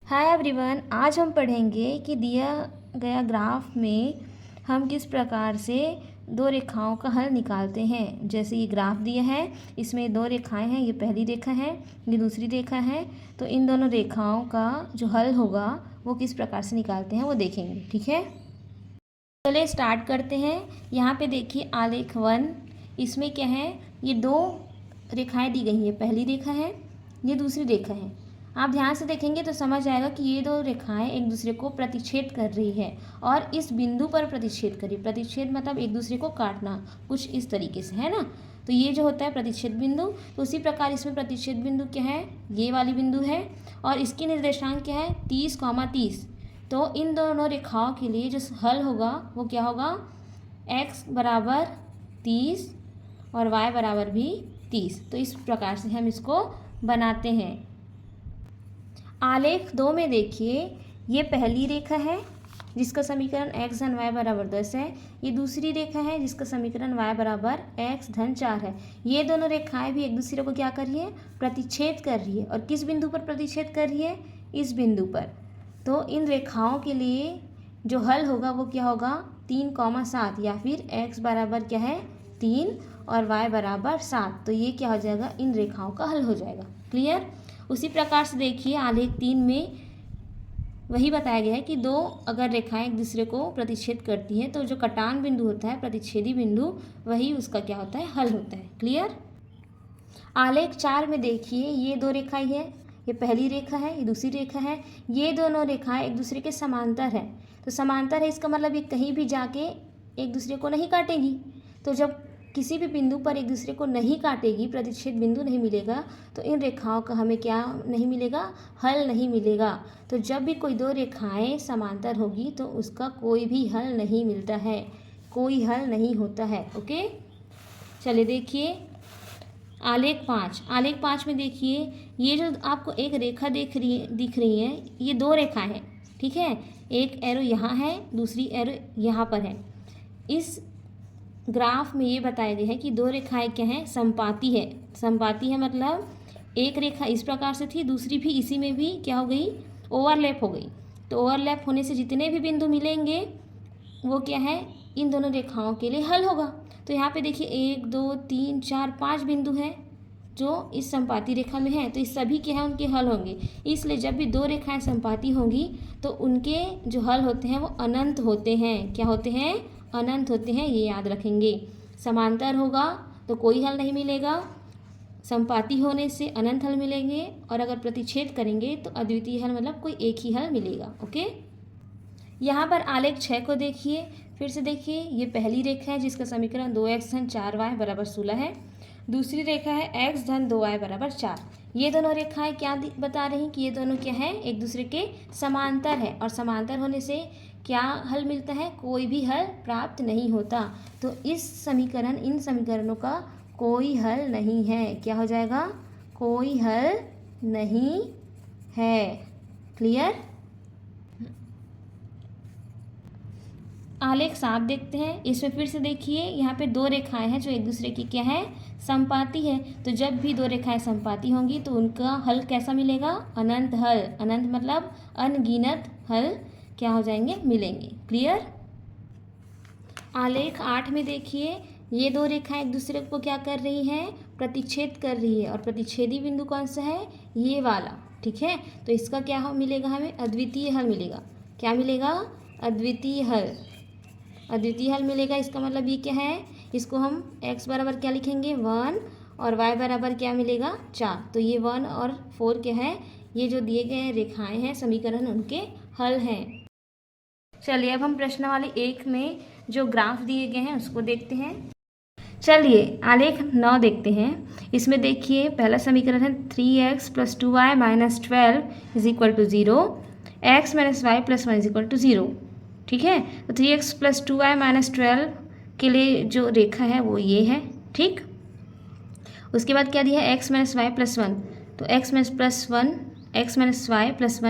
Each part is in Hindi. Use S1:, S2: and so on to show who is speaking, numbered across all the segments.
S1: हाय एवरीवन, आज हम पढ़ेंगे कि दिया गया ग्राफ में हम किस प्रकार से दो रेखाओं का हल निकालते हैं। जैसे ये ग्राफ दिया है, इसमें दो रेखाएं हैं, ये पहली रेखा है, ये दूसरी रेखा है। तो इन दोनों रेखाओं का जो हल होगा वो किस प्रकार से निकालते हैं वो देखेंगे। ठीक है, चलिए स्टार्ट करते हैं। यहाँ पे देखिए आलेख 1, इसमें क्या है, ये दो रेखाएं दी गई हैं। पहली रेखा है, ये दूसरी रेखा है। आप ध्यान से देखेंगे तो समझ आएगा कि ये दो रेखाएं एक दूसरे को प्रतिच्छेद कर रही है और इस बिंदु पर प्रतिच्छेद कर रही है। प्रतिच्छेद मतलब एक दूसरे को काटना, कुछ इस तरीके से, है ना। तो ये जो होता है प्रतिच्छेद बिंदु। तो उसी प्रकार इसमें प्रतिच्छेद बिंदु क्या है, ये वाली बिंदु है और इसकी निर्देशांक क्या है, 30, 30। तो इन दोनों रेखाओं के लिए जो हल होगा वो क्या होगा, x बराबर 30 और y बराबर भी 30। तो इस प्रकार से हम इसको बनाते हैं। आलेख 2 में देखिए, ये पहली रेखा है जिसका समीकरण x धन y बराबर 10 है। ये दूसरी रेखा है जिसका समीकरण y बराबर x धन 4 है। ये दोनों रेखाएं भी एक दूसरे को क्या कर रही है, प्रतिच्छेद कर रही है। और किस बिंदु पर प्रतिच्छेद कर रही है, इस बिंदु पर। तो इन रेखाओं के लिए जो हल होगा वो क्या होगा, 3, 7 या फिर x बराबर क्या है 3 और y बराबर 7। तो ये क्या हो जाएगा, इन रेखाओं का हल हो जाएगा। क्लियर। उसी प्रकार से देखिए आलेख 3 में वही बताया गया है कि दो अगर रेखाएं एक दूसरे को प्रतिच्छेद करती हैं तो जो कटान बिंदु होता है, प्रतिच्छेदी बिंदु, वही उसका क्या होता है, हल होता है। क्लियर। आलेख 4 में देखिए, ये दो रेखाएं हैं, ये पहली रेखा है, ये दूसरी रेखा है। ये दोनों रेखाएं एक दूसरे के समांतर है। तो समांतर है इसका मतलब ये कहीं भी जाके एक दूसरे को नहीं काटेगी। तो जब किसी भी बिंदु पर एक दूसरे को नहीं काटेगी, प्रतिच्छेद बिंदु नहीं मिलेगा, तो इन रेखाओं का हमें क्या नहीं मिलेगा, हल नहीं मिलेगा। तो जब भी कोई दो रेखाएं समांतर होगी तो उसका कोई भी हल नहीं मिलता है, कोई हल नहीं होता है। ओके, चलिए देखिए आलेख 5। आलेख 5 में देखिए, ये जो आपको एक रेखा दिख रही है, ये दो रेखाएं हैं। ठीक है, एक एरो यहाँ है, दूसरी एरो यहाँ पर है। इस ग्राफ में ये बताया गया है कि दो रेखाएं क्या हैं, संपाती है। संपाती है मतलब एक रेखा इस प्रकार से थी, दूसरी भी इसी में भी क्या हो गई, ओवरलैप हो गई। तो ओवरलैप होने से जितने भी बिंदु मिलेंगे वो क्या है, इन दोनों रेखाओं के लिए हल होगा। तो यहाँ पे देखिए 1, 2, 3, 4, 5 बिंदु हैं जो इस संपाती रेखा में है। तो इस सभी के हैं उनके हल होंगे। इसलिए जब भी दो रेखाएं संपाती होंगी तो उनके जो हल होते हैं वो अनंत होते हैं। क्या होते हैं, अनंत होते हैं, ये याद रखेंगे। समांतर होगा तो कोई हल नहीं मिलेगा, संपाती होने से अनंत हल मिलेंगे, और अगर प्रतिच्छेद करेंगे तो अद्वितीय हल मतलब कोई एक ही हल मिलेगा। ओके, यहाँ पर आलेख 6 को देखिए, फिर से देखिए, ये पहली रेखा है जिसका समीकरण 2x धन 4y बराबर 16 है। दूसरी रेखा है x धन 2y बराबर 4। ये दोनों रेखाएं क्या बता रही कि ये दोनों क्या है, एक दूसरे के समांतर है, और समांतर होने से क्या हल मिलता है, कोई भी हल प्राप्त नहीं होता। तो इस समीकरण, इन समीकरणों का कोई हल नहीं है। क्या हो जाएगा, कोई हल नहीं है। क्लियर। आलेख 7 देखते हैं। इसमें फिर से देखिए, यहाँ पे दो रेखाएं हैं जो एक दूसरे की क्या है, संपाती है। तो जब भी दो रेखाएं संपाती होंगी तो उनका हल कैसा मिलेगा, अनंत हल। अनंत मतलब अनगिनत हल क्या हो जाएंगे, मिलेंगे। क्लियर। आलेख 8 में देखिए, ये दो रेखाएं एक दूसरे को क्या कर रही हैं, प्रतिच्छेद कर रही है। और प्रतिच्छेदी बिंदु कौन सा है, ये वाला। ठीक है, तो इसका क्या मिलेगा, हमें अद्वितीय हल मिलेगा। क्या मिलेगा, अद्वितीय हल। अद्वितीय हल मिलेगा, इसका मतलब ये क्या है, इसको हम x बराबर क्या लिखेंगे, 1, और y बराबर क्या मिलेगा, 4। तो ये 1 और 4 क्या है, ये जो दिए गए रेखाएं हैं समीकरण, उनके हल हैं। चलिए अब हम प्रश्नावली 1 में जो ग्राफ दिए गए हैं उसको देखते हैं। चलिए आलेख 9 देखते हैं। इसमें देखिए पहला समीकरण है 3x + 2y - 12 = 0, x - y + 1 = 0। ठीक है, तो 3x + 2y - 12 के लिए जो रेखा है वो ये है। ठीक, उसके बाद क्या दिया है, x - y + 1। तो x - y + 1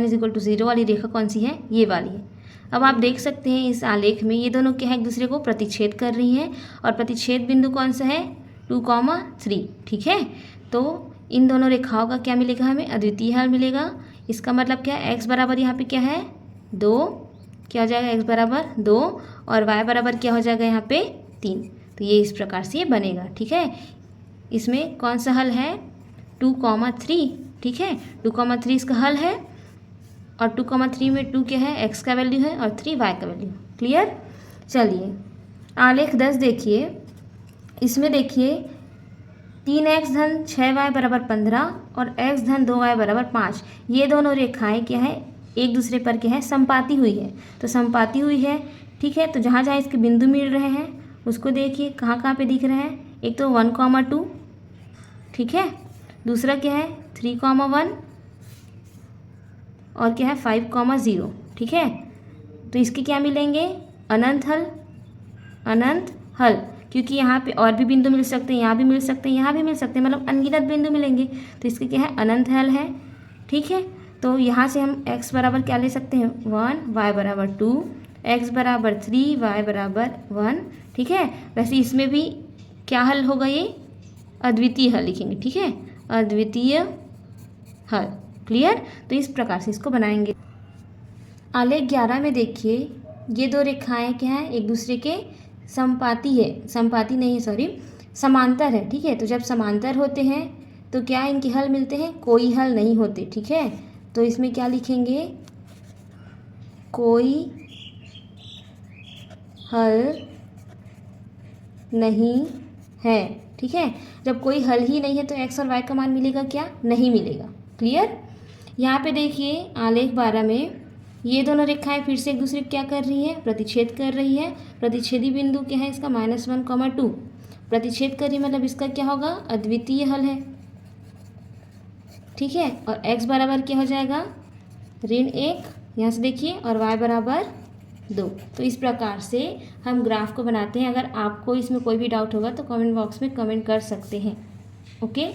S1: = 0 वाली रेखा कौन सी है, ये वाली है। अब आप देख सकते हैं इस आलेख में ये दोनों क्या है, एक दूसरे को प्रतिच्छेद कर रही हैं, और प्रतिच्छेद बिंदु कौन सा है, 2, 3। ठीक है, तो इन दोनों रेखाओं का क्या मिलेगा, हमें अद्वितीय हल मिलेगा। इसका मतलब क्या है, x बराबर यहाँ पे क्या है 2, क्या हो जाएगा x बराबर 2 और y बराबर क्या हो जाएगा यहाँ पे 3। तो ये इस प्रकार से ये बनेगा। ठीक है, इसमें कौन सा हल है 2,3। ठीक है, 2,3 इसका हल है और 2,3 में 2 क्या है x का वैल्यू है और 3 y का वैल्यू। क्लियर। चलिए आलेख 10 देखिए, इसमें देखिए 3x धन 6y बराबर 15 और x धन 2y बराबर 5, ये दोनों रेखाएं क्या है एक दूसरे पर क्या है संपाती हुई है। तो संपाती हुई है, ठीक है, तो जहाँ जहाँ इसके बिंदु मिल रहे हैं उसको देखिए कहाँ कहाँ पे दिख रहे हैं। एक तो 1,2, ठीक है, दूसरा क्या है 3,1 और क्या है 5,0। ठीक है, तो इसके क्या मिलेंगे अनंत हल, अनंत हल, क्योंकि यहाँ पे और भी बिंदु मिल सकते हैं, यहाँ भी मिल सकते हैं, यहाँ भी मिल सकते हैं, मतलब अनगिनत बिंदु मिलेंगे। तो इसके क्या है अनंत हल है। ठीक है, तो यहाँ से हम x बराबर क्या ले सकते हैं 1, y बराबर 2, x बराबर 3, y बराबर 1। ठीक है, वैसे इसमें भी क्या हल होगा, ये अद्वितीय हल लिखेंगे। ठीक है, अद्वितीय हल। क्लियर। तो इस प्रकार से इसको बनाएंगे। आलेख 11 में देखिए ये दो रेखाएं क्या हैं एक दूसरे के संपाती है, संपाती नहीं है सॉरी, समांतर है। ठीक है, तो जब समांतर होते हैं तो क्या इनके हल मिलते हैं, कोई हल नहीं होते। ठीक है, तो इसमें क्या लिखेंगे कोई हल नहीं है। ठीक है, जब कोई हल ही नहीं है तो x और y का मान मिलेगा क्या, नहीं मिलेगा। क्लियर। यहाँ पे देखिए आलेख 12 में ये दोनों रेखाएं फिर से एक दूसरे को क्या कर रही है, प्रतिच्छेद कर रही है। प्रतिच्छेदी बिंदु क्या है इसका -1,2 प्रतिच्छेद कर रही, मतलब इसका क्या होगा अद्वितीय हल है। ठीक है, और x बराबर क्या हो जाएगा ऋण 1, यहाँ से देखिए, और y बराबर 2। तो इस प्रकार से हम ग्राफ को बनाते हैं। अगर आपको इसमें कोई भी डाउट होगा तो कमेंट बॉक्स में कमेंट कर सकते हैं। ओके।